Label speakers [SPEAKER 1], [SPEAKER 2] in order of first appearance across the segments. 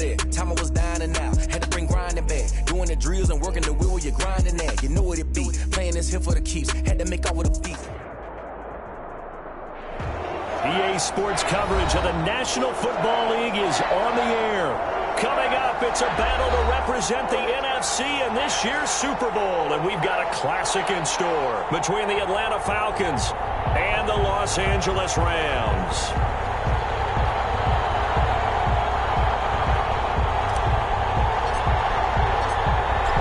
[SPEAKER 1] that. Time I was dying and out. Had to bring grinding back. Doing the drills and working the wheel where you're grinding at. You know what it be. Playing this here for the keeps. Had to make off with a feet.
[SPEAKER 2] EA Sports coverage of the National Football League is on the air. Coming up, it's a battle to represent the NFC in this year's Super Bowl. And we've got a classic in store between the Atlanta Falcons and the Los Angeles Rams.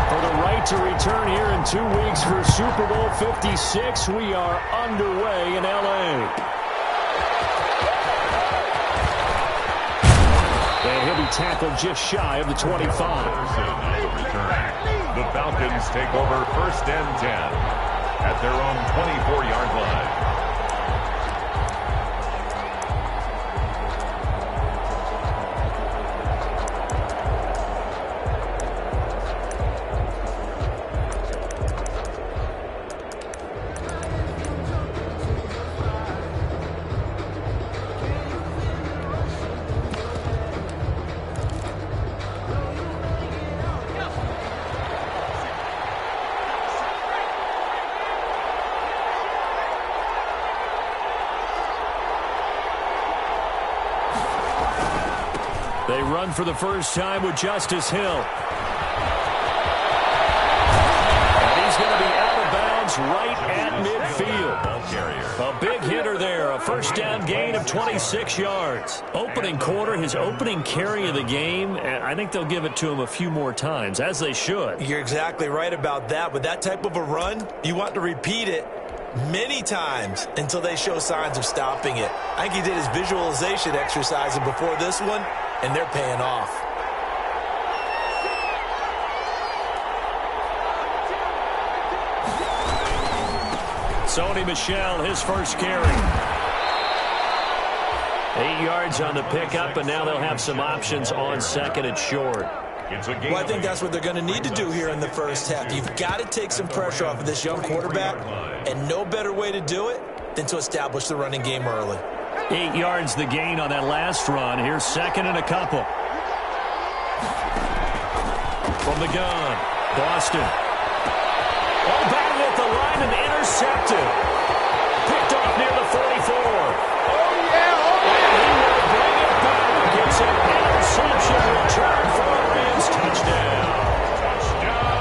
[SPEAKER 2] For the right to return here in 2 weeks for Super Bowl 56, we are underway in L.A. And he'll be tackled just shy of the 25.
[SPEAKER 3] The Falcons take over 1st and 10 at their own 24-yard line.
[SPEAKER 2] They run for the first time with Justice Hill. And he's going to be out of bounds right at midfield. A big hitter there, a first down gain of 26 yards. Opening quarter, his opening carry of the game, and I think they'll give it to him a few more times, as they should.
[SPEAKER 4] You're exactly right about that. With that type of a run, you want to repeat it many times until they show signs of stopping it. I think he did his visualization exercise before this one, and they're paying off.
[SPEAKER 2] Sony Michel, his first carry. 8 yards on the pickup, and now they'll have some options on second and short.
[SPEAKER 4] Well, I think that's what they're going to need to do here in the first half. You've got to take some pressure off of this young quarterback, and no better way to do it than to establish the running game early.
[SPEAKER 2] 8 yards the gain on that last run. Here's second and a couple. From the gun, Boston. Oh, batted at the line and intercepted. Picked off near the 44. And he will bring it back. It's an interception return for a Rams touchdown.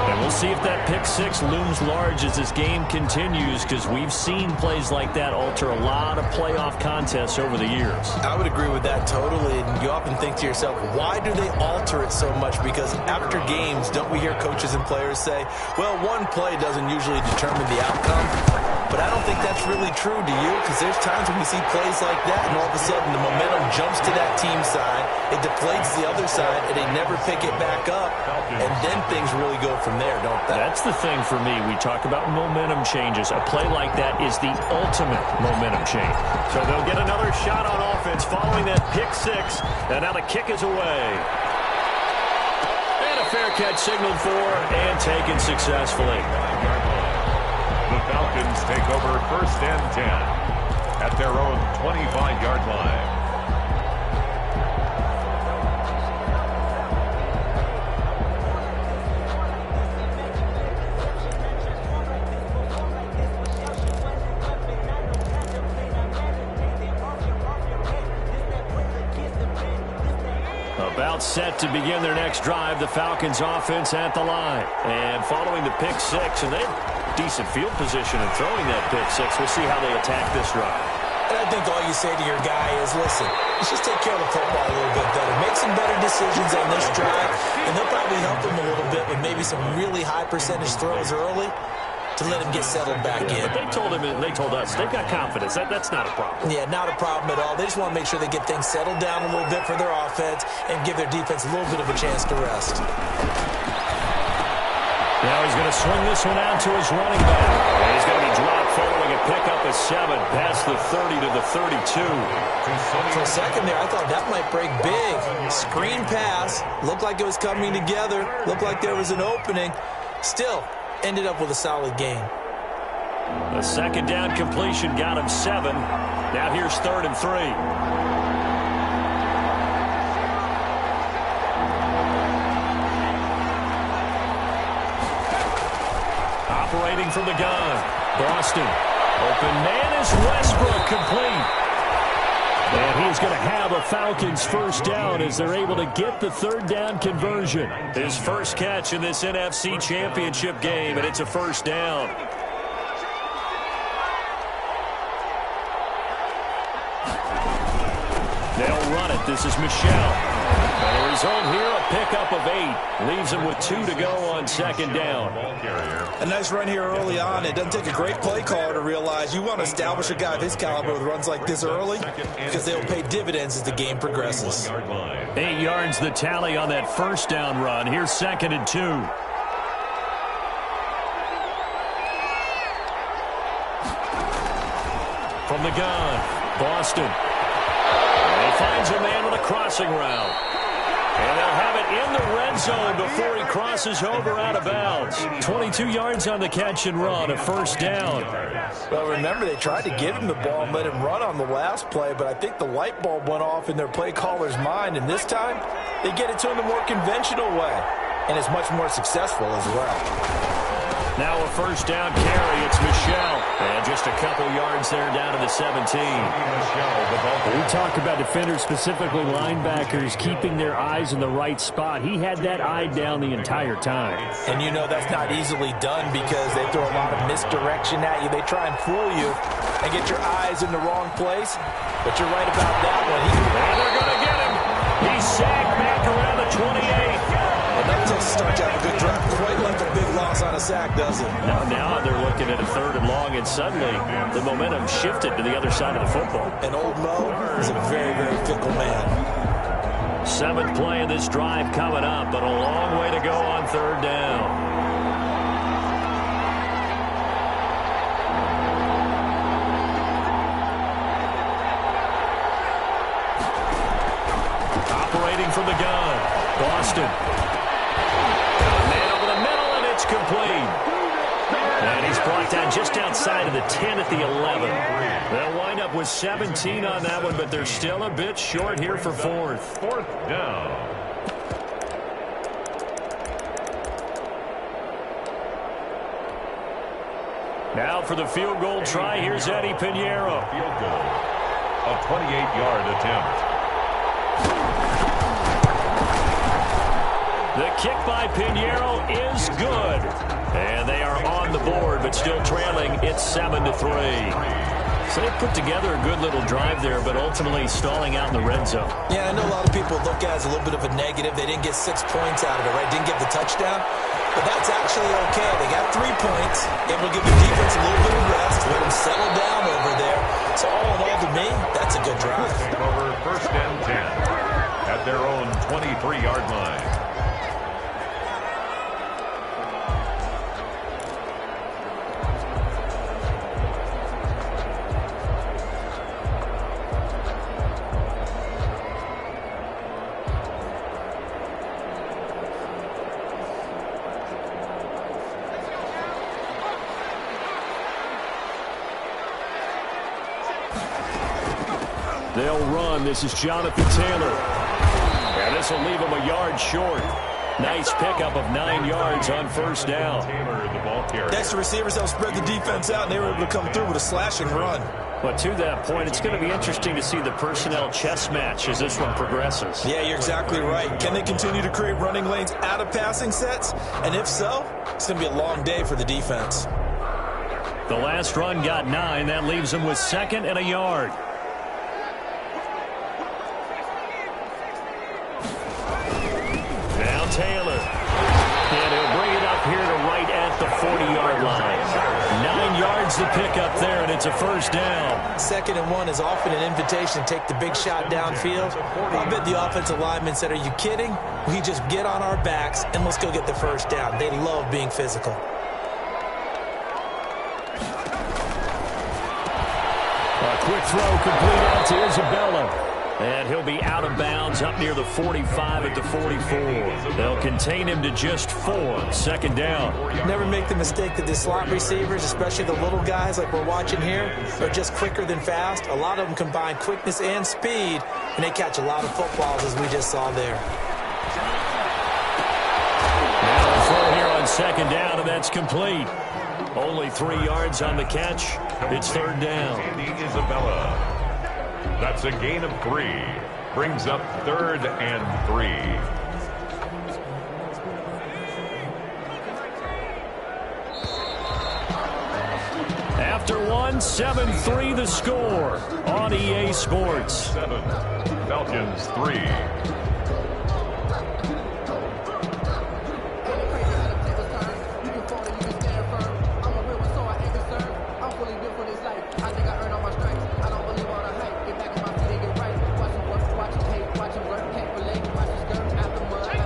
[SPEAKER 2] And we'll see if that pick six looms large as this game continues, because we've seen plays like that alter a lot of playoff contests over the years.
[SPEAKER 4] I would agree with that totally. And you often think to yourself, why do they alter it so much? Because after games, don't we hear coaches and players say, well, one play doesn't usually determine the outcome? But I don't think that's really true, do you? Because there's times when we see plays like that, and all of a sudden the momentum jumps to that team side, it deflates the other side, and they never pick it back up, and then things really go from there, don't they?
[SPEAKER 2] That's the thing for me. We talk about momentum changes. A play like that is the ultimate momentum change. So they'll get another shot on offense following that pick six, and now the kick is away. And a fair catch signaled for and taken successfully.
[SPEAKER 3] The Falcons take over 1st and 10 at their own 25-yard line.
[SPEAKER 2] About set to begin their next drive, the Falcons offense at the line. And following the pick six, and they have decent field position in throwing that pick six. We'll see how they attack this drive.
[SPEAKER 4] And I think all you say to your guy is, listen, let's just take care of the football a little bit better. Make some better decisions on this drive, and they'll probably help him a little bit with maybe some really high percentage throws early to let him get settled back in.
[SPEAKER 2] But they told him, and they told us, they've got confidence. That's not a problem.
[SPEAKER 4] Yeah, not a problem at all. They just want to make sure they get things settled down a little bit for their offense and give their defense a little bit of a chance to rest.
[SPEAKER 2] Now he's going to swing this one out to his running back. And he's going to be dropped following a pickup of 7 past the 30 to the 32.
[SPEAKER 4] For a second there, I thought that might break big. Screen pass. Looked like it was coming together. Looked like there was an opening. Still, ended up with a solid gain.
[SPEAKER 2] A second down completion got him 7. Now here's 3rd and 3. Operating from the gun. Boston. Open man is Westbrook, complete. And he's going to have a Falcons first down as they're able to get the third down conversion. His first catch in this NFC Championship game, and it's a first down. They'll run it. This is Michelle. And the result here, a pickup of 8. Leaves him with 2 to go on second down.
[SPEAKER 4] A nice run here early on. It doesn't take a great play caller to realize you want to establish a guy of his caliber with runs like this early because they'll pay dividends as the game progresses.
[SPEAKER 2] 8 yards the tally on that first down run. Here's 2nd and 2. From the gun, Boston. And he finds a man with a crossing route. And they'll have it in the red zone before he crosses over out of bounds. 22 yards on the catch and run, a first down.
[SPEAKER 4] Well, remember, they tried to give him the ball and let him run on the last play, but I think the light bulb went off in their play caller's mind, and this time they get it to him the more conventional way, and it's much more successful as well.
[SPEAKER 2] Now a first down carry. It's Michelle. And just a couple yards there down to the 17.
[SPEAKER 5] We talk about defenders, specifically linebackers, keeping their eyes in the right spot. He had that eye down the entire time.
[SPEAKER 4] And you know that's not easily done because they throw a lot of misdirection at you. They try and fool you and get your eyes in the wrong place. But you're right about that one.
[SPEAKER 2] And they're going to get him. He's sacked back around the 28.
[SPEAKER 4] But that doesn't start to have a good drive quite like a big loss on a sack, does it?
[SPEAKER 2] Now they're looking at a 3rd and long, and suddenly the momentum shifted to the other side of the football.
[SPEAKER 4] And old Mo is a very, very fickle man.
[SPEAKER 2] 7th play of this drive coming up, but a long way to go on 3rd down. Operating from the gun, Boston. Complete. And he's brought down just outside of the 10 at the 11. They'll wind up with 17 on that one, but they're still a bit short here for 4th.
[SPEAKER 3] 4th down.
[SPEAKER 2] Now for the field goal try, here's Eddie Pinheiro.
[SPEAKER 3] Field goal. A 28-yard attempt.
[SPEAKER 2] The kick by Pinheiro is good. And they are on the board, but still trailing. It's 7-3. So they put together a good little drive there, but ultimately stalling out in the red zone.
[SPEAKER 4] Yeah, I know a lot of people look at it as a little bit of a negative. They didn't get 6 points out of it, right? Didn't get the touchdown. But that's actually okay. They got 3 points. Able to give the defense a little bit of rest, let them settle down over there. So all in all, to me, that's a good drive.
[SPEAKER 3] Over 1st and 10 at their own 23-yard line.
[SPEAKER 2] They'll run. This is Jonathan Taylor. And this will leave him a yard short. Nice pickup of 9 yards on 1st down.
[SPEAKER 4] Next to receivers, they'll spread the defense out, and they were able to come through with a slashing run.
[SPEAKER 2] But to that point, it's going to be interesting to see the personnel chess match as this one progresses.
[SPEAKER 4] Yeah, you're exactly right. Can they continue to create running lanes out of passing sets? And if so, it's going to be a long day for the defense.
[SPEAKER 2] The last run got 9. That leaves them with 2nd and a yard. Now Taylor. And he'll bring it up here to right at the 40-yard line. 9 yards to pick up there, and it's a first down.
[SPEAKER 4] 2nd and 1 is often an invitation to take the big shot downfield. I bet the offensive lineman said, are you kidding? We just get on our backs and let's go get the first down. They love being physical.
[SPEAKER 2] A quick throw complete out to Isabella. And he'll be out of bounds up near the 45 at the 44. They'll contain him to just 4. 2nd down.
[SPEAKER 4] Never make the mistake that the slot receivers, especially the little guys like we're watching here, are just quicker than fast. A lot of them combine quickness and speed, and they catch a lot of footballs as we just saw there.
[SPEAKER 2] Now a throw here on 2nd down, and that's complete. Only 3 yards on the catch. It's third down.
[SPEAKER 3] Isabella. That's a gain of 3. Brings up 3rd and 3.
[SPEAKER 2] After 1, 7-3 the score on EA Sports.
[SPEAKER 3] 7, Falcons 3.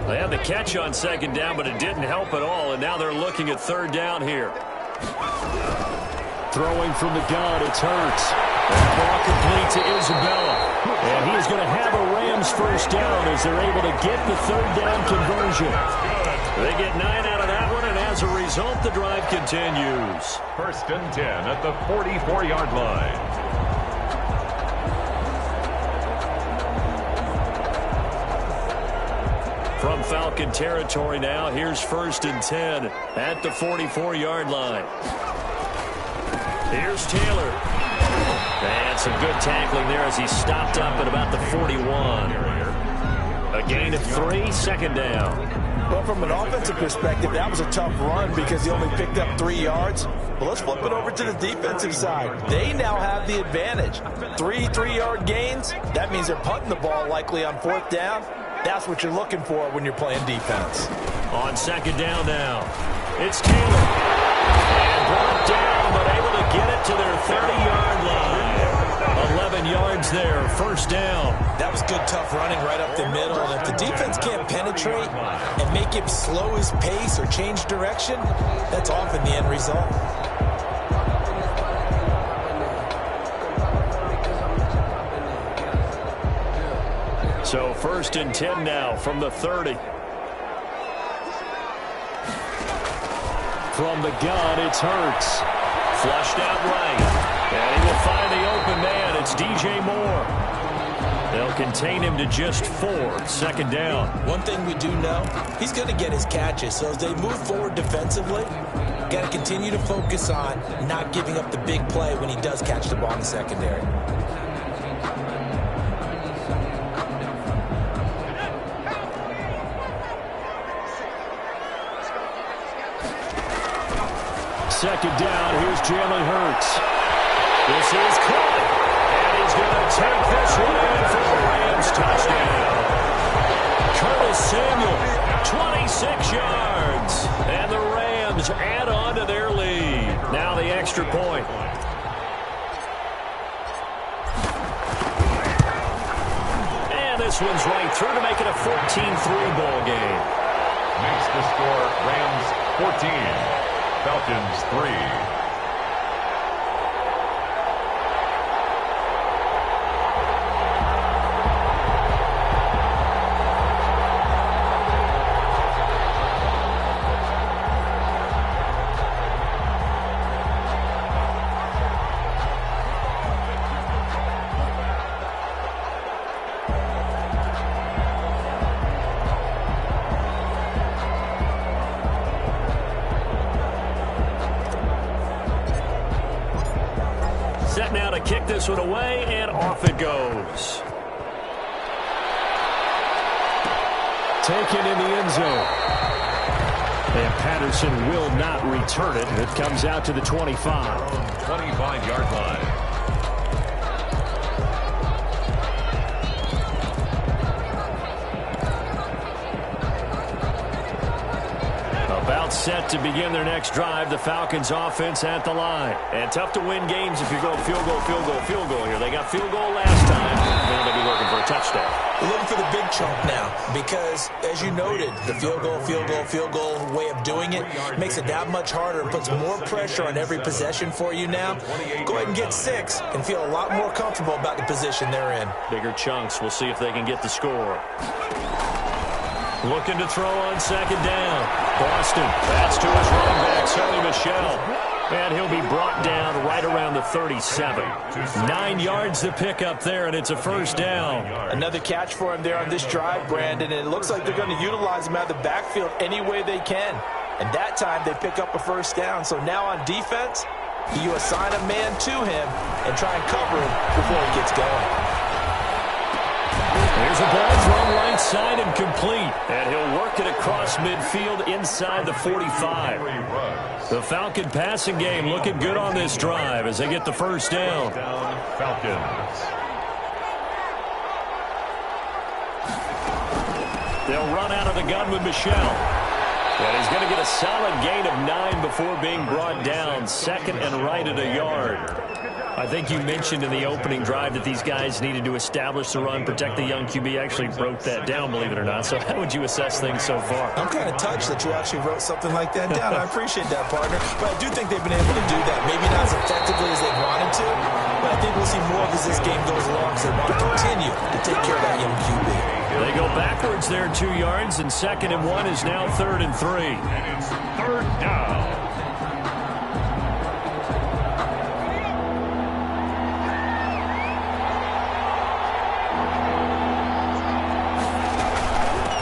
[SPEAKER 2] They had the catch on second down, but it didn't help at all, and now they're looking at third down here.
[SPEAKER 5] Throwing from the gun, it's Hurts. That ball complete to Isabella. And he's going to have a Rams first down as they're able to get the third down conversion.
[SPEAKER 2] They get 9 out of that one, and as a result, the drive continues.
[SPEAKER 3] 1st and 10 at the 44-yard line.
[SPEAKER 2] From Falcon territory now, here's 1st and 10 at the 44-yard line. Here's Taylor. And some good tackling there as he stopped up at about the 41. A gain of 3, second down.
[SPEAKER 4] Well, from an offensive perspective, that was a tough run because he only picked up 3 yards. But let's flip it over to the defensive side. They now have the advantage. 3 3-yard gains. That means they're punting the ball likely on 4th down. That's what you're looking for when you're playing defense.
[SPEAKER 2] On second down now, it's Taylor. And brought down, but able to get it to their 30-yard line. 11 yards there, first down.
[SPEAKER 4] That was good, tough running right up the middle. And if the defense can't penetrate and make him slow his pace or change direction, that's often the end result.
[SPEAKER 2] So 1st and 10 now from the 30.
[SPEAKER 5] From the gun, it's Hurts.
[SPEAKER 2] Flushed out right. And he will find the open man. It's DJ Moore. They'll contain him to just 4, second down.
[SPEAKER 4] One thing we do know, he's going to get his catches. So as they move forward defensively, got to continue to focus on not giving up the big play when he does catch the ball in the secondary.
[SPEAKER 5] Second down, here's Jalen Hurts.
[SPEAKER 2] This is caught. And he's going to take this one in for the Rams touchdown. Curtis Samuel, 26 yards. And the Rams add on to their lead. Now the extra point. And this one's right through to make it a 14-3 ball game.
[SPEAKER 3] Makes the score Rams 14. Falcons 3.
[SPEAKER 2] Now to kick this one away, and off it goes.
[SPEAKER 5] Taken in the end zone. And Patterson will not return it. It comes out to the 25.
[SPEAKER 3] 25-yard line.
[SPEAKER 2] About set to begin their next drive. The Falcons offense at the line. And tough to win games if you go field goal, field goal, field goal here. They got field goal last time. They're going to be looking for a touchdown.
[SPEAKER 4] We're looking for the big chunk now because, as you noted, the field goal way of doing it makes it that much harder. It puts more pressure on every possession for you now. Go ahead and get 6 and feel a lot more comfortable about the position they're in.
[SPEAKER 2] Bigger chunks. We'll see if they can get the score. Looking to throw on second down. Boston. Pass to his running back, Sony Michel. And he'll be brought down right around the 37. 9 yards to pick up there, and it's a first down.
[SPEAKER 4] Another catch for him there on this drive, Brandon, and it looks like they're going to utilize him out of the backfield any way they can. And that time they pick up a first down. So now on defense, you assign a man to him and try and cover him before he gets going.
[SPEAKER 5] Here's a ball thrown right side and complete. And he'll work it across midfield inside the 45. The Falcon passing game looking good on this drive as they get the first down.
[SPEAKER 3] Falcons.
[SPEAKER 5] They'll run out of the gun with Michelle. And he's going to get a solid gain of 9 before being brought down. Second and right at a yard. I think you mentioned in the opening drive that these guys needed to establish the run, protect the young QB. Actually broke that down, believe it or not. So how would you assess things so far?
[SPEAKER 4] I'm kind of touched that you actually wrote something like that down. I appreciate that, partner. But I do think they've been able to do that. Maybe not as effectively as they wanted to, but I think we'll see more of as this game goes along because they want to continue to take care of that young QB.
[SPEAKER 5] They go backwards there 2 yards, and 2nd and 1 is now 3rd and 3.
[SPEAKER 3] And it's 3rd down.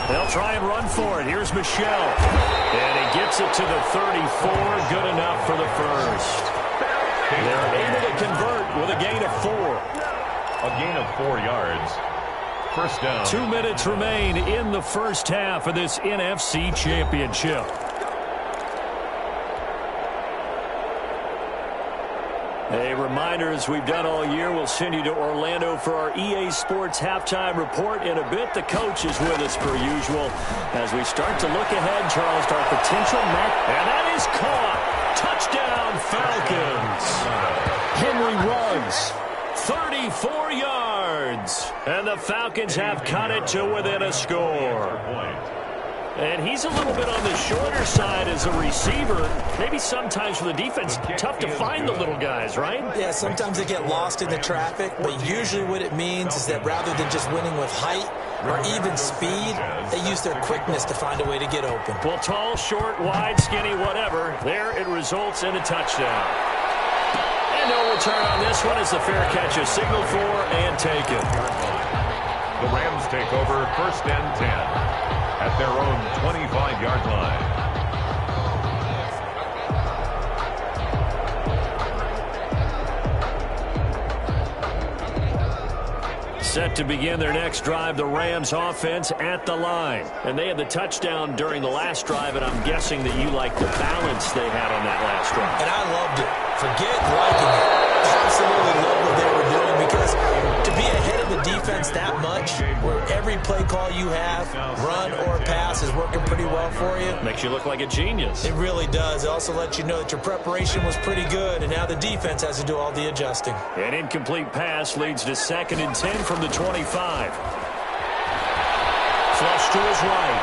[SPEAKER 5] They'll try and run for it. Here's Michelle. And he gets it to the 34. Good enough for the first. They're able to convert with a gain of 4.
[SPEAKER 3] A gain of 4 yards. First down.
[SPEAKER 5] 2 minutes remain in the first half of this NFC Championship. A reminder, as we've done all year, we'll send you to Orlando for our EA Sports halftime report in a bit. The coach is with us per usual. As we start to look ahead, Charles, to our potential match. And that is caught. Touchdown, Falcons. Henry runs 34 yards. And the Falcons have cut it to within a score. And he's a little bit on the shorter side as a receiver. Maybe sometimes for the defense, tough to find the little guys, right?
[SPEAKER 4] Yeah, sometimes they get lost in the traffic, but usually what it means is that rather than just winning with height or even speed, they use their quickness to find a way to get open.
[SPEAKER 5] Well, tall, short, wide, skinny, whatever. There it results in a touchdown. And no return on this one as the fair catch is signaled for and taken.
[SPEAKER 3] The Rams take over 1st and 10. At their own 25-yard line.
[SPEAKER 5] Set to begin their next drive, the Rams offense at the line. And they had the touchdown during the last drive, and I'm guessing that you like the balance they had on that last drive.
[SPEAKER 4] And I loved it. Forget liking it. Absolutely love what they were doing, because to be ahead of the defense that much, where every play call you have, run or pass, is working pretty well for you.
[SPEAKER 5] Makes you look like a genius.
[SPEAKER 4] It really does. It also lets you know that your preparation was pretty good, and now the defense has to do all the adjusting.
[SPEAKER 5] An incomplete pass leads to 2nd and 10 from the 25. Flush to his right.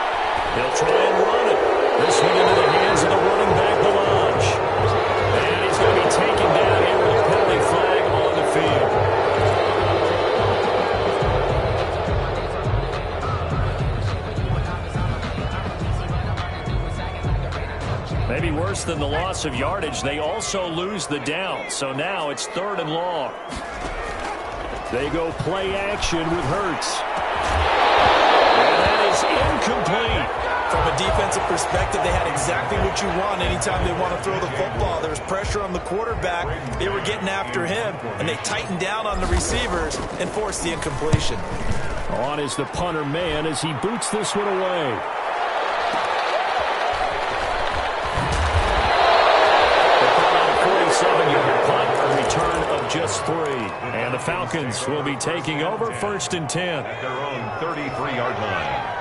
[SPEAKER 5] He'll try and run it. This one into the hands of the running back, Melange. And he's going to be taken down here with a penalty flag on the field. Maybe worse than the loss of yardage, they also lose the down. So now it's 3rd and long. They go play action with Hurts. And that is incomplete.
[SPEAKER 4] From a defensive perspective, they had exactly what you want anytime they want to throw the football. There was pressure on the quarterback. They were getting after him, and they tightened down on the receivers and forced the incompletion.
[SPEAKER 5] On is the punter man as he boots this one away. Return of just 3. And the Falcons will be taking over 1st and 10.
[SPEAKER 3] At their own 33-yard line.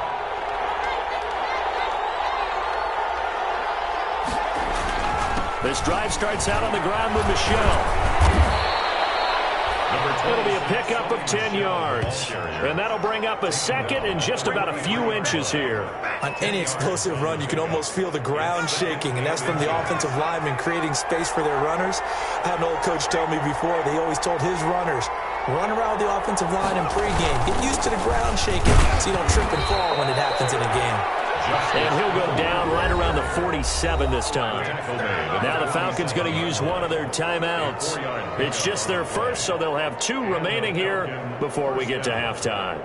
[SPEAKER 5] This drive starts out on the ground with Michelle. It'll be a pickup of 10 yards. And that'll bring up a 2nd and just about a few inches here.
[SPEAKER 4] On any explosive run, you can almost feel the ground shaking, and that's from the offensive linemen creating space for their runners. I had an old coach tell me before, they always told his runners, run around the offensive line in pregame. Get used to the ground shaking so you don't trip and fall when it happens in a game.
[SPEAKER 5] And he'll go down right around the 47 this time. Now the Falcons going to use one of their timeouts. It's just their first, so they'll have 2 remaining here before we get to halftime.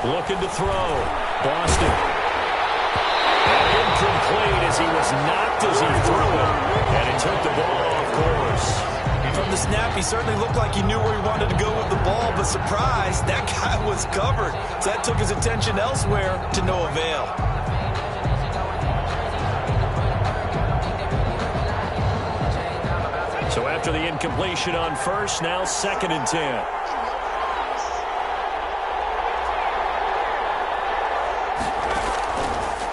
[SPEAKER 5] Looking to throw. Boston. And incomplete as he was knocked as he threw it. And he took the ball off course.
[SPEAKER 4] From the snap, he certainly looked like he knew where he wanted to go with the ball, but surprise, that guy was covered. So that took his attention elsewhere to no avail.
[SPEAKER 5] So after the incompletion on first, now 2nd and 10.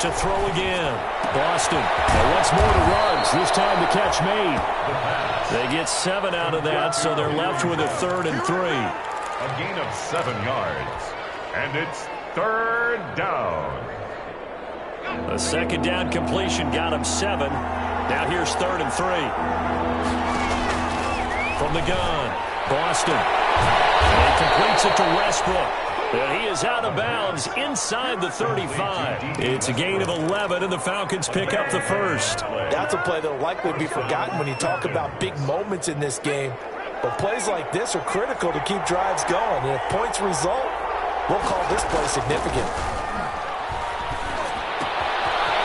[SPEAKER 5] To throw again. Boston. And once more to runs. This time the catch made. They get 7 out of that, so they're left with a 3rd and 3.
[SPEAKER 3] A gain of 7 yards. And it's 3rd down.
[SPEAKER 5] A 2nd down completion got him 7. Now here's 3rd and 3. From the gun. Boston. And he completes it to Westbrook. And he is out of bounds inside the 35. It's a gain of 11, and the Falcons pick up the first.
[SPEAKER 4] That's a play that will likely be forgotten when you talk about big moments in this game. But plays like this are critical to keep drives going. And if points result, we'll call this play significant.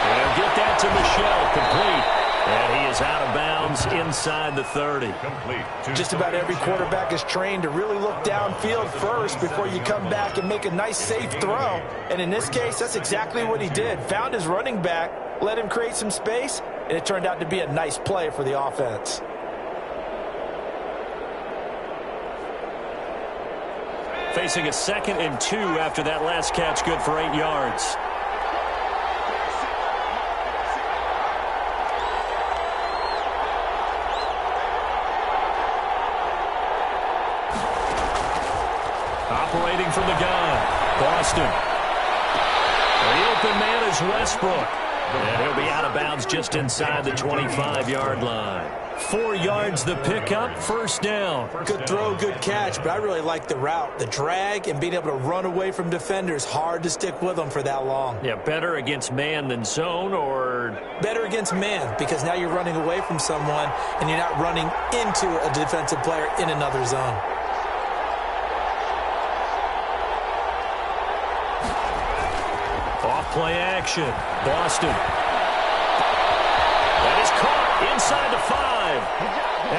[SPEAKER 5] And get that to Michel, complete. And he is out of bounds inside the 30.
[SPEAKER 3] Complete.
[SPEAKER 4] Just about every quarterback is trained to really look downfield first before you come back and make a nice, safe throw. And in this case, that's exactly what he did. Found his running back, let him create some space, and it turned out to be a nice play for the offense.
[SPEAKER 5] Facing a 2nd and 2 after that last catch, good for 8 yards. Operating from the gun, Boston. The open man is Westbrook. And he'll be out of bounds just inside the 25-yard line. 4 yards the pickup, 1st down.
[SPEAKER 4] Good throw, good catch, but I really like the route. The drag and being able to run away from defenders, hard to stick with them for that long.
[SPEAKER 5] Yeah, better against man than zone, or?
[SPEAKER 4] Better against man, because now you're running away from someone and you're not running into a defensive player in another zone.
[SPEAKER 5] Play action. Boston. That is caught inside the 5.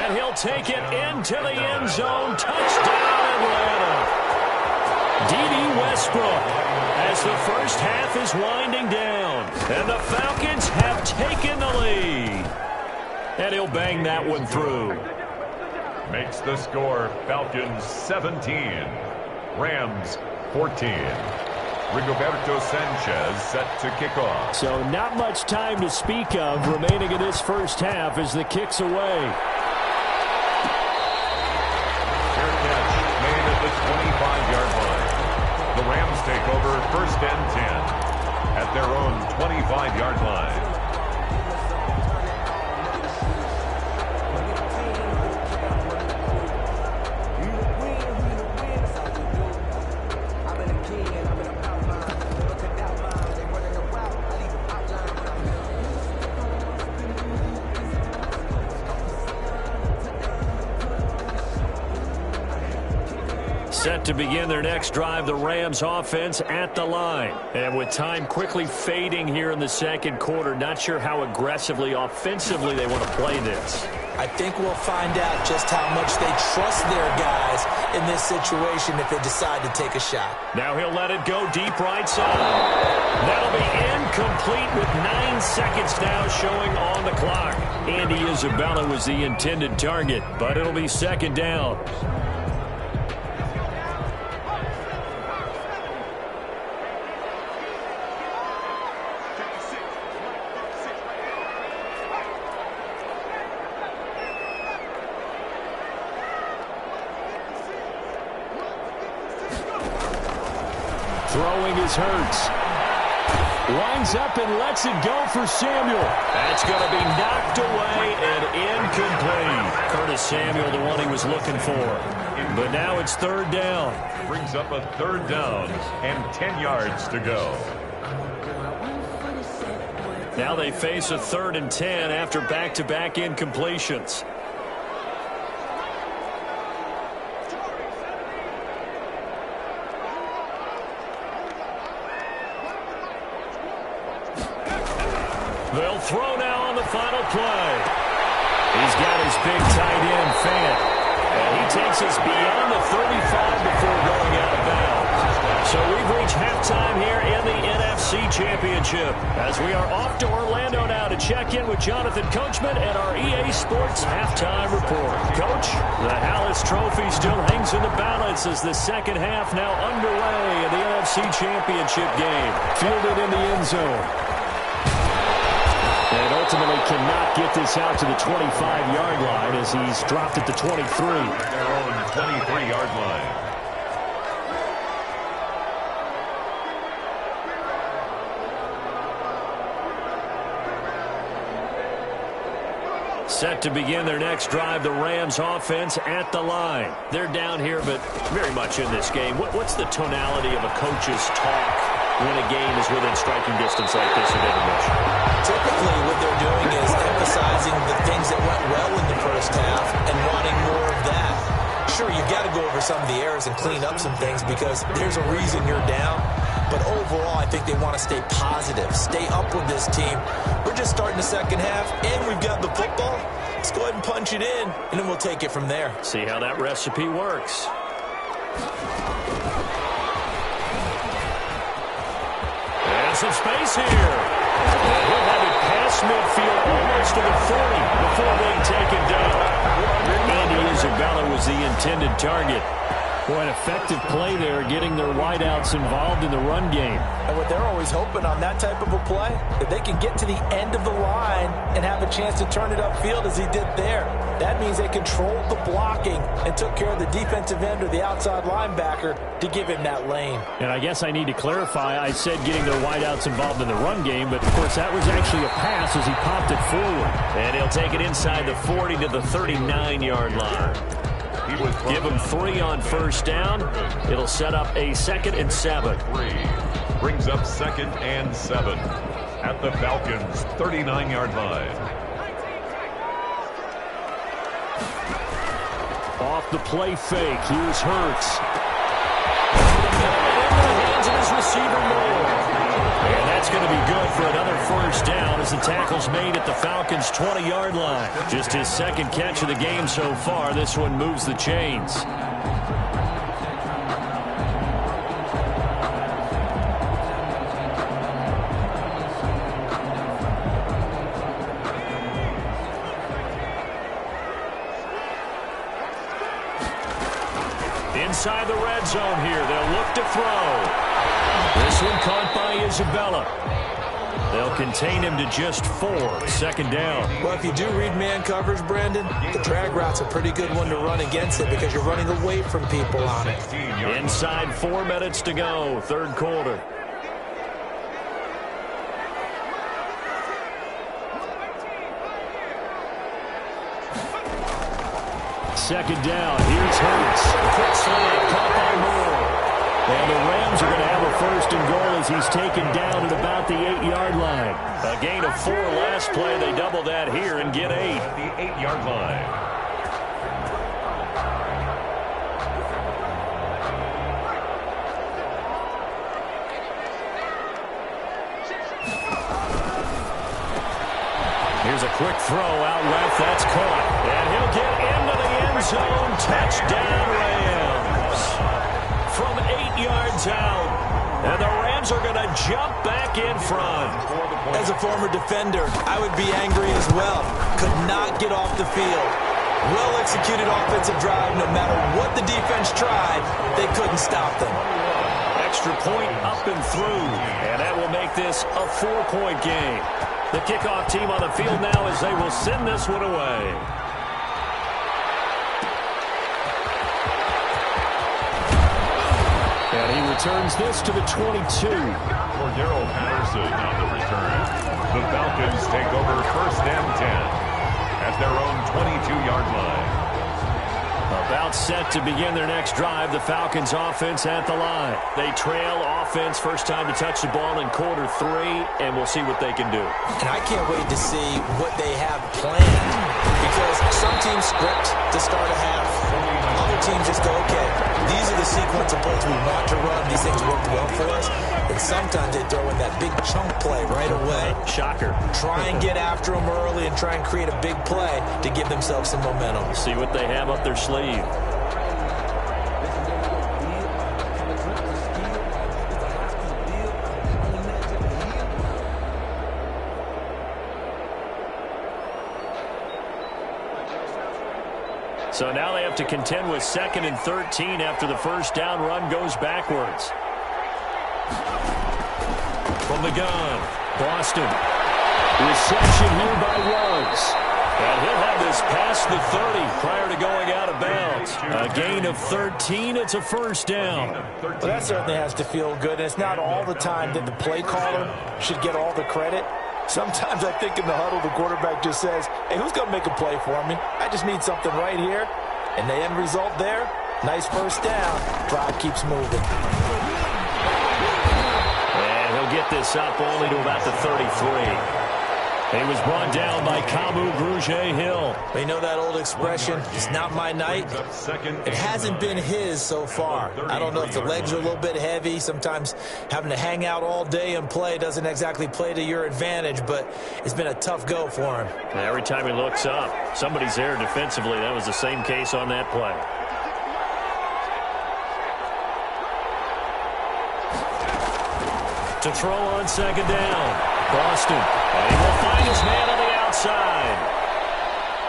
[SPEAKER 5] And he'll take it into the end zone. Touchdown, Atlanta. D.D. Westbrook as the first half is winding down. And the Falcons have taken the lead. And he'll bang that one through.
[SPEAKER 3] Makes the score Falcons 17. Rams 14. Rigoberto Sanchez set to kick off.
[SPEAKER 5] So not much time to speak of remaining in this first half as the kick's away.
[SPEAKER 3] Fair catch made at the 25-yard line. The Rams take over 1st and 10 at their own 25-yard line.
[SPEAKER 5] Set to begin their next drive, the Rams offense at the line. And with time quickly fading here in the 2nd quarter, not sure how aggressively, offensively they want to play this.
[SPEAKER 4] I think we'll find out just how much they trust their guys in this situation if they decide to take a shot.
[SPEAKER 5] Now he'll let it go deep right side. That'll be incomplete with 9 seconds now showing on the clock. Andy Isabella was the intended target, but it'll be 2nd down. Throwing is Hurts. Winds up and lets it go for Samuel. That's going to be knocked away and incomplete. Curtis Samuel, the one he was looking for. But now it's 3rd down.
[SPEAKER 3] Brings up a 3rd down and 10 yards to go.
[SPEAKER 5] Now they face a 3rd and 10 after back-to-back incompletions. They'll throw now on the final play. He's got his big tight end, Fant. And he takes us beyond the 35 before going out of bounds. So we've reached halftime here in the NFC Championship as we are off to Orlando now to check in with Jonathan Coachman and our EA Sports Halftime Report. Coach, the Hallis Trophy still hangs in the balance as the second half now underway in the NFC Championship game. Fielded in the end zone. And ultimately cannot get this out to the 25-yard line as he's dropped at the 23.
[SPEAKER 3] Their own 23-yard line.
[SPEAKER 5] Set to begin their next drive, the Rams offense at the line. They're down here, but very much in this game. What's the tonality of a coach's talk when a game is within striking distance like this at intermission?
[SPEAKER 4] Typically, what they're doing is emphasizing the things that went well in the first half and wanting more of that. Sure, you've got to go over some of the errors and clean up some things because there's a reason you're down. But overall, I think they want to stay positive, stay up with this team. We're just starting the second half, and we've got the football. Let's go ahead and punch it in, and then we'll take it from there.
[SPEAKER 5] See how that recipe works. And some space here. And he'll have it past midfield almost to the 40 before being taken down. Andy Isabella was the intended target. Boy, an effective play there, getting their wideouts involved in the run game.
[SPEAKER 4] And what they're always hoping on that type of a play, if they can get to the end of the line and have a chance to turn it upfield as he did there, that means they controlled the blocking and took care of the defensive end or the outside linebacker to give him that lane.
[SPEAKER 5] And I guess I need to clarify, I said getting their wideouts involved in the run game, but of course that was actually a pass as he popped it forward. And he'll take it inside the 40 to the 39-yard line. Give him 3 on first down. It'll set up a 2nd and 7.
[SPEAKER 3] Brings up 2nd and 7 at the Falcons' 39-yard line.
[SPEAKER 5] Off the play fake. Here's Hurts. Into the hands of his receiver Moore. And that's going to be good for another first down as the tackle's made at the Falcons' 20-yard line. Just his 2nd catch of the game so far. This one moves the chains. Inside the red zone here. They'll look to throw. This one caught by Isabella. They'll contain him to just 4. 2nd down.
[SPEAKER 4] Well, if you do read man coverage, Brandon, the drag route's a pretty good one to run against it because you're running away from people on it.
[SPEAKER 5] Inside 4 minutes to go, 3rd quarter. Second down. Here's Hurts. Quick slant, caught by Moore. And the Rams are going to have a 1st and goal as he's taken down at about the 8-yard line. A gain of 4 last play. They double that here and get 8.
[SPEAKER 3] The 8-yard line.
[SPEAKER 5] Here's a quick throw out left. That's caught. And he'll get into the end zone. Touchdown, Rams. From 8 yards out. And the Rams are going to jump back in front.
[SPEAKER 4] As a former defender, I would be angry as well. Could not get off the field. Well-executed offensive drive. No matter what the defense tried, they couldn't stop them.
[SPEAKER 5] Extra point up and through. And that will make this a 4-point game. The kickoff team on the field now as they will send this one away. And he returns this to the 22.
[SPEAKER 3] Cordero Patterson on the return. The Falcons take over 1st and 10 at their own 22-yard line.
[SPEAKER 5] About set to begin their next drive. The Falcons offense at the line. They trail offense, first time to touch the ball in quarter 3, and we'll see what they can do.
[SPEAKER 4] And I can't wait to see what they have planned because some teams script to start a half. Other teams just go, okay, these are the sequence of plays we want to run. These things work well for us. And sometimes they throw in that big chunk play right away.
[SPEAKER 5] Shocker.
[SPEAKER 4] Try and get after them early and try and create a big play to give themselves some momentum.
[SPEAKER 5] See what they have up their sleeve. So now they have to contend with 2nd and 13 after the first down run goes backwards. From the gun, Boston. Reception here by Ruggs. And he'll have this past the 30 prior to going out of bounds. A gain of 13. It's a first down.
[SPEAKER 4] Well, that certainly has to feel good. And it's not all the time that the play caller should get all the credit. Sometimes I think in the huddle, the quarterback just says, hey, who's going to make a play for me? I just need something right here. And the end result there, nice first down. Drive keeps moving.
[SPEAKER 5] And he'll get this up only to about the 33. He was brought down by Kamu Grugier-Hill.
[SPEAKER 4] You know that old expression, it's not my night? It hasn't been his so far. I don't know if the legs are a little bit heavy. Sometimes having to hang out all day and play doesn't exactly play to your advantage, but it's been a tough go for him.
[SPEAKER 5] And every time he looks up, somebody's there defensively. That was the same case on that play. To throw on second down. Boston, and he will find his man on the outside.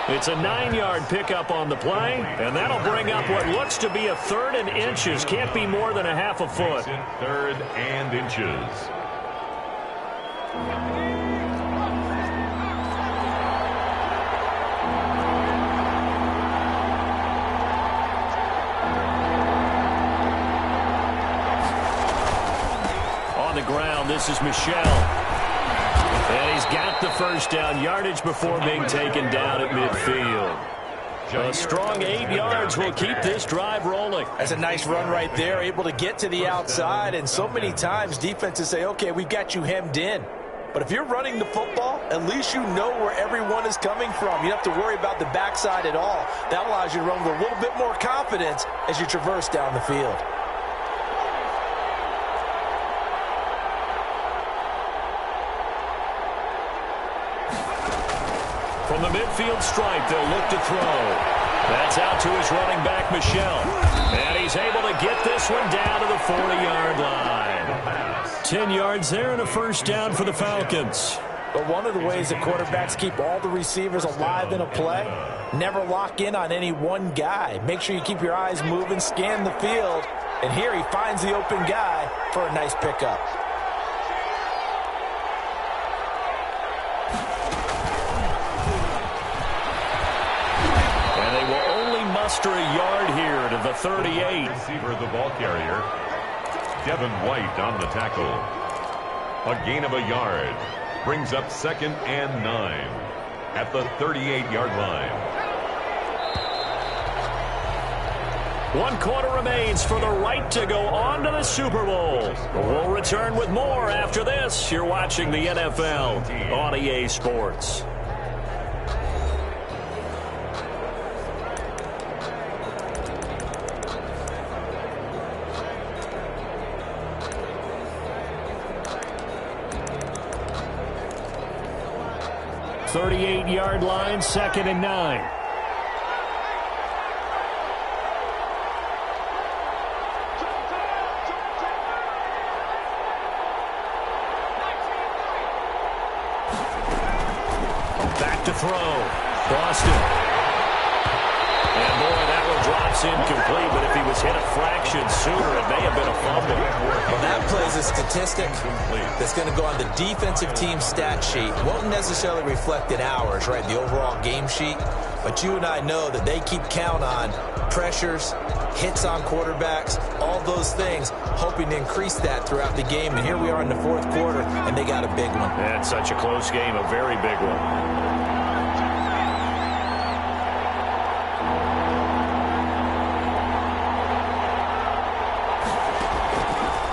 [SPEAKER 5] It's a 9-yard pickup on the play, and that'll bring up what looks to be a 3rd and inches. Can't be more than a half a foot.
[SPEAKER 3] 3rd and inches.
[SPEAKER 5] On the ground, this is Michel. And he's got the first down yardage before being taken down at midfield. A strong 8 yards will keep this drive rolling.
[SPEAKER 4] That's a nice run right there, able to get to the outside. And so many times defenses say, okay, we've got you hemmed in. But if you're running the football, at least you know where everyone is coming from. You don't have to worry about the backside at all. That allows you to run with a little bit more confidence as you traverse down the field.
[SPEAKER 5] From the midfield stripe, they'll look to throw. That's out to his running back, Michel. And he's able to get this one down to the 40-yard line. 10 yards there and a first down for the Falcons.
[SPEAKER 4] But one of the ways that quarterbacks keep all the receivers alive in a play, never lock in on any one guy. Make sure you keep your eyes moving, scan the field. And here he finds the open guy for a nice pickup.
[SPEAKER 5] A yard here to the 38.
[SPEAKER 3] Receiver, the ball carrier, Devin White on the tackle. A gain of a yard brings up 2nd and 9 at the 38-yard line.
[SPEAKER 5] 1 quarter remains for the right to go on to the Super Bowl. We'll return with more after this. You're watching the NFL on EA Sports. The 38-yard line, 2nd and 9. Back to throw. Boston. And boy, that one drops incomplete, but if he was hit a fraction sooner, it may have been a fumble.
[SPEAKER 4] Well, that plays a statistic that's going to go on the defensive team stat sheet. Won't necessarily reflect in ours, right, the overall game sheet. But you and I know that they keep count on pressures, hits on quarterbacks, all those things, hoping to increase that throughout the game. And here we are in the 4th quarter, and they got a big one.
[SPEAKER 5] That's such a close game, a very big one.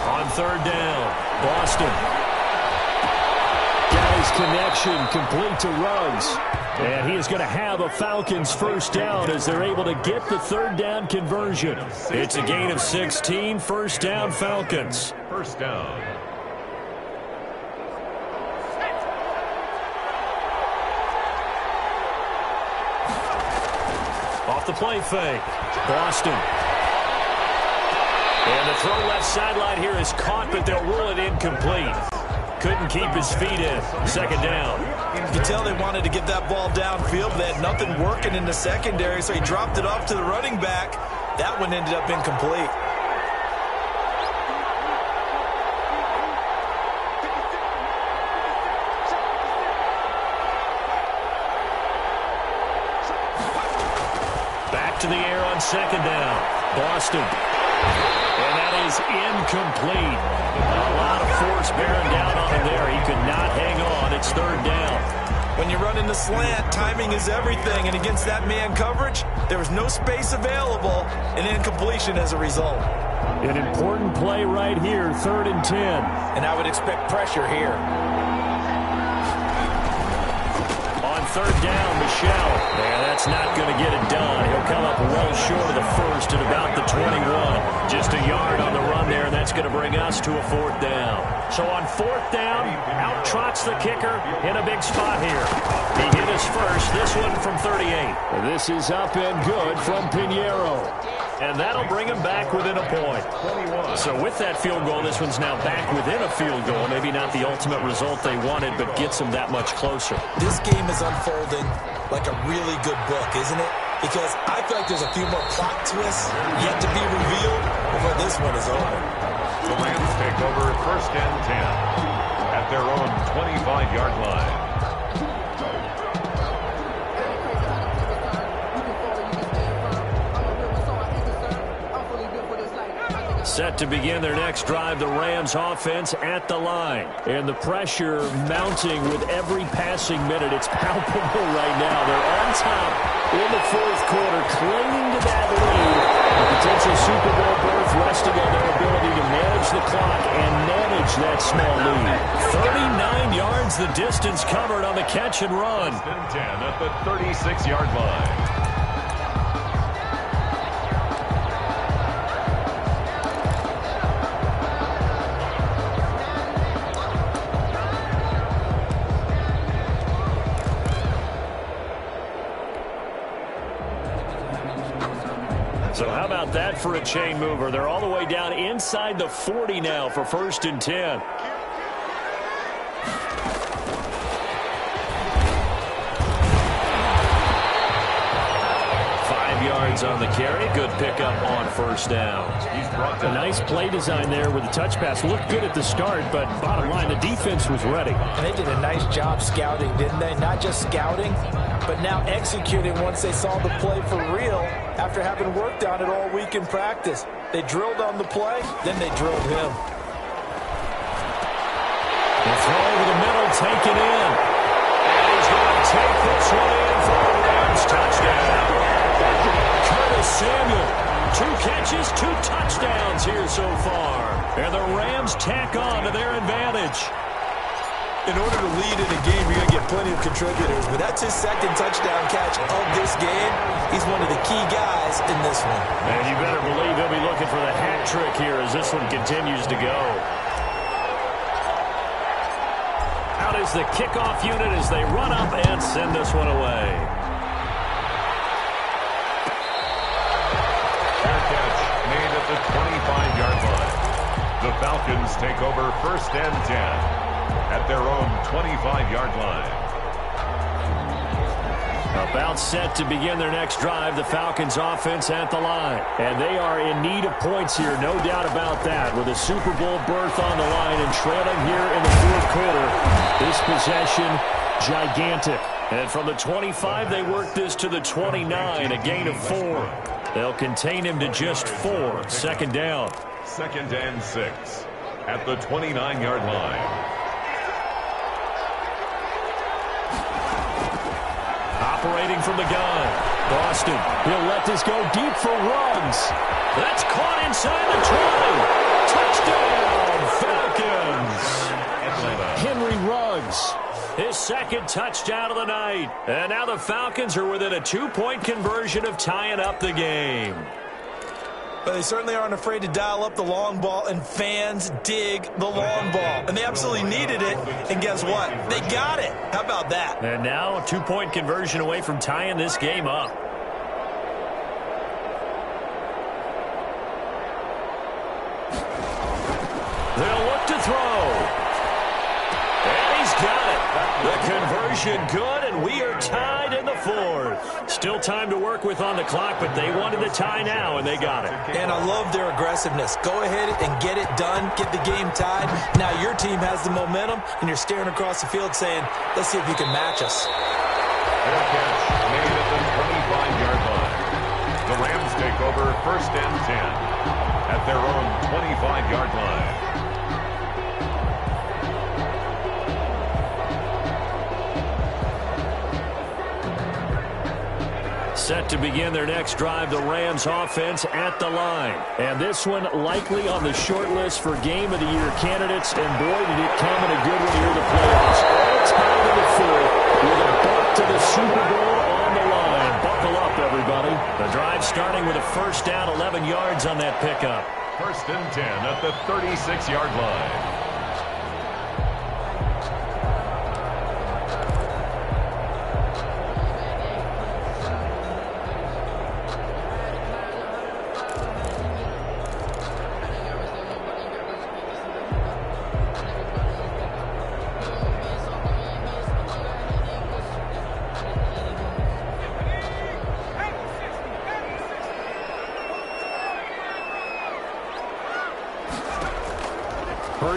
[SPEAKER 5] On 3rd down, Boston. Got his connection, complete to Ruggs. And he is going to have a Falcons first down as they're able to get the third down conversion. It's a gain of 16, first down Falcons.
[SPEAKER 3] First down.
[SPEAKER 5] Off the play fake. Boston. And the throw left sideline here is caught, but they'll rule it incomplete. Couldn't keep his feet in. Second down.
[SPEAKER 4] You can tell they wanted to get that ball downfield, but they had nothing working in the secondary, so he dropped it off to the running back. That one ended up incomplete.
[SPEAKER 5] Back to the air on second down. Boston. And that is incomplete. A lot of force bearing down on him there. He could not hang on. It's third down.
[SPEAKER 4] When you run in the slant, timing is everything. And against that man coverage, there was no space available, and incompletion as a result.
[SPEAKER 5] An important play right here, 3rd and 10.
[SPEAKER 4] And I would expect pressure here.
[SPEAKER 5] On third down, Michelle. Yeah, that's not going to get it done. He'll come up well short of the first at about the 21. Just a yard on the run there, and that's going to bring us to a 4th down. So on 4th down, out trots the kicker in a big spot here. He hit his first, this one from 38. This is up and good from Pinheiro. And that'll bring him back within a point. So with that field goal, this one's now back within a field goal. Maybe not the ultimate result they wanted, but gets them that much closer.
[SPEAKER 4] This game is unfolding like a really good book, isn't it? Because I feel like there's a few more plot twists yet to be revealed before this one is over.
[SPEAKER 3] The Rams take over 1st and 10 at their own 25-yard line.
[SPEAKER 5] Set to begin their next drive, the Rams offense at the line. And the pressure mounting with every passing minute. It's palpable right now. They're on top in the 4th quarter, clinging to that lead. A potential Super Bowl berth resting on their ability to manage the clock and manage that small lead. 39 yards the distance covered on the catch and run.
[SPEAKER 3] 10 at the 36-yard line.
[SPEAKER 5] So how about that for a chain mover? They're all the way down inside the 40 now for 1st and 10. On the carry. Good pickup on 1st down. A nice play design there with the touch pass. Looked good at the start, but bottom line, the defense was ready.
[SPEAKER 4] And they did a nice job scouting, didn't they? Not just scouting, but now executing once they saw the play for real after having worked on it all week in practice. They drilled on the play, then they drilled him.
[SPEAKER 5] The throw over the middle, taken in. And he's going to take this one in for a Rams touchdown. Samuel, 2 catches, 2 touchdowns here so far. And the Rams tack on to their advantage.
[SPEAKER 4] In order to lead in a game, you're going to get plenty of contributors, but that's his 2nd touchdown catch of this game. He's one of the key guys in this one.
[SPEAKER 5] And you better believe he'll be looking for the hat trick here as this one continues to go. Out is the kickoff unit as they run up and send this one away.
[SPEAKER 3] The 25-yard line. The Falcons take over 1st and 10 at their own 25-yard line.
[SPEAKER 5] About set to begin their next drive, the Falcons offense at the line. And they are in need of points here, no doubt about that. With a Super Bowl berth on the line and trailing here in the 4th quarter, this possession gigantic. And from the 25, they work this to the 29, a gain of 4. They'll contain him to just 4. 2nd down.
[SPEAKER 3] 2nd and 6 at the 29-yard line.
[SPEAKER 5] Operating from the gun. Boston. He'll let this go deep for Ruggs. That's caught inside the 20. Touchdown, Falcons. Henry Ruggs. his second touchdown of the night. And now the Falcons are within a 2-point conversion of tying up the game.
[SPEAKER 4] But they certainly aren't afraid to dial up the long ball, and fans dig the long ball. And they absolutely needed it, and guess what? They got it. How about that?
[SPEAKER 5] And now a 2-point conversion away from tying this game up. They'll look to throw. And he's got it. The conversion good, and we are tied in the fourth. Still time to work with on the clock, but they wanted the tie now, and they got it.
[SPEAKER 4] And I love their aggressiveness. Go ahead and get it done. Get the game tied. Now your team has the momentum, and you're staring across the field saying, let's see if you can match us.
[SPEAKER 3] Their catch made at the 25-yard line. The Rams take over 1st and 10 at their own 25-yard line.
[SPEAKER 5] Set to begin their next drive, the Rams offense at the line. And this one likely on the short list for Game of the Year candidates. And boy, did it come in a good one here in the playoffs. All tied in the fourth with a buck to the Super Bowl on the line. Buckle up, everybody. The drive starting with a first down, 11 yards on that pickup.
[SPEAKER 3] 1st and 10 at the 36-yard line.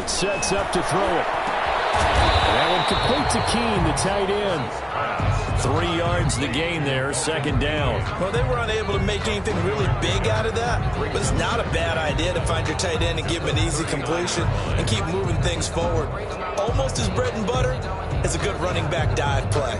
[SPEAKER 5] Sets up to throw it. That one complete to Keene, the tight end. 3 yards the gain there, second down.
[SPEAKER 4] Well, they were unable to make anything really big out of that, but it's not a bad idea to find your tight end and give him an easy completion and keep moving things forward. Almost as bread and butter as a good running back dive play.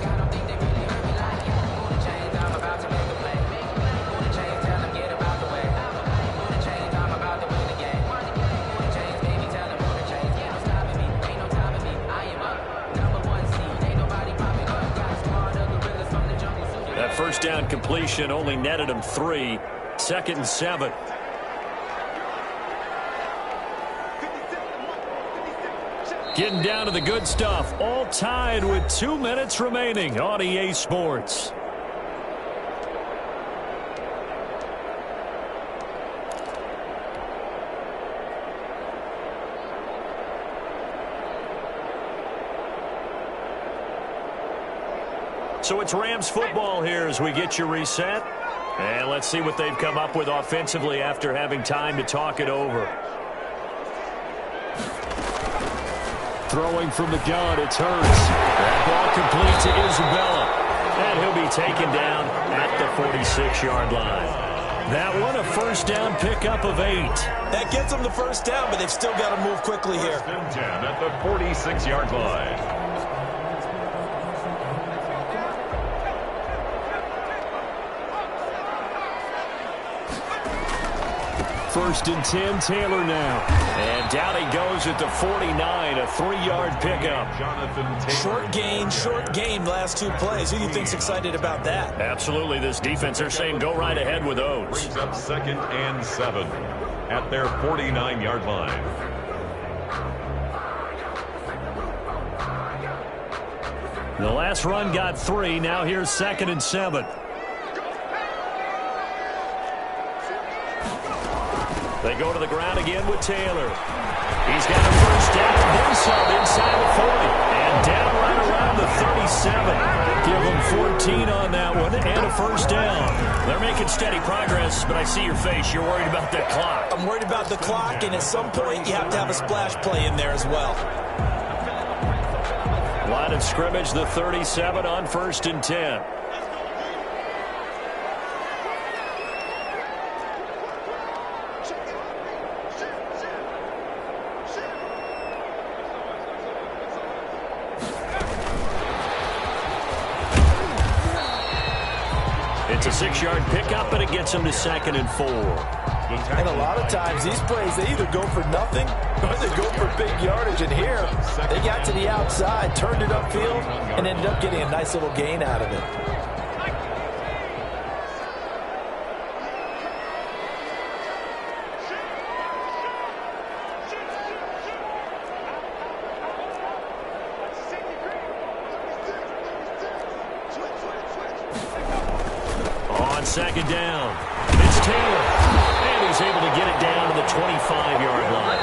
[SPEAKER 5] First down completion only netted him 3. 2nd and 7. Getting down to the good stuff. All tied with 2 minutes remaining on EA Sports. So it's Rams football here as we get you reset. And let's see what they've come up with offensively after having time to talk it over. Throwing from the gun, it's Hurts. That ball complete to Isabella. And he'll be taken down at the 46-yard line. That one a first down pickup of 8.
[SPEAKER 4] That gets them the first down, but they've still got to move quickly here.
[SPEAKER 3] 1st and 10 at the 46-yard line.
[SPEAKER 5] First and 10, Taylor now. And down he goes at the 49, a 3-yard pickup.
[SPEAKER 4] Short gain last 2 plays. Who do you think's excited about that?
[SPEAKER 5] Absolutely. This defense, they're saying go right ahead with those.
[SPEAKER 3] Brings up 2nd and 7 at their 49-yard line.
[SPEAKER 5] The last run got 3. Now here's 2nd and 7. They go to the ground again with Taylor. He's got a first down, then some inside the 40. And down right around the 37. Give them 14 on that one and a first down. They're making steady progress, but I see your face. You're worried about that clock.
[SPEAKER 4] I'm worried about the clock, and at some point you have to have a splash play in there as well.
[SPEAKER 5] Line of scrimmage, the 37 on 1st and 10. It's a 6-yard pickup, but it gets him to 2nd and 4.
[SPEAKER 4] And a lot of times, these plays, they either go for nothing or they go for big yardage. And here, they got to the outside, turned it upfield, and ended up getting a nice little gain out of it.
[SPEAKER 5] On second down, it's Taylor. And he's able to get it down to the 25-yard line.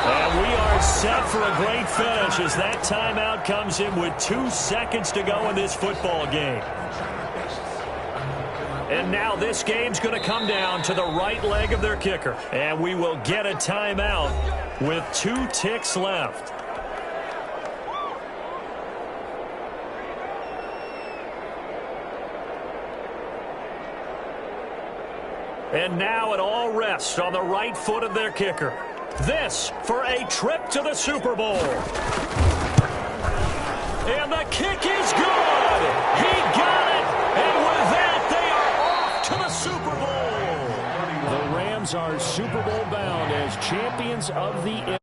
[SPEAKER 5] And we are set for a great finish as that timeout comes in with 2 seconds to go in this football game. And now this game's going to come down to the right leg of their kicker. And we will get a timeout with 2 ticks left. And now it all rests on the right foot of their kicker. This for a trip to the Super Bowl. And the kick is good. He got it. And with that, they are off to the Super Bowl.
[SPEAKER 2] The Rams are Super Bowl bound as champions of the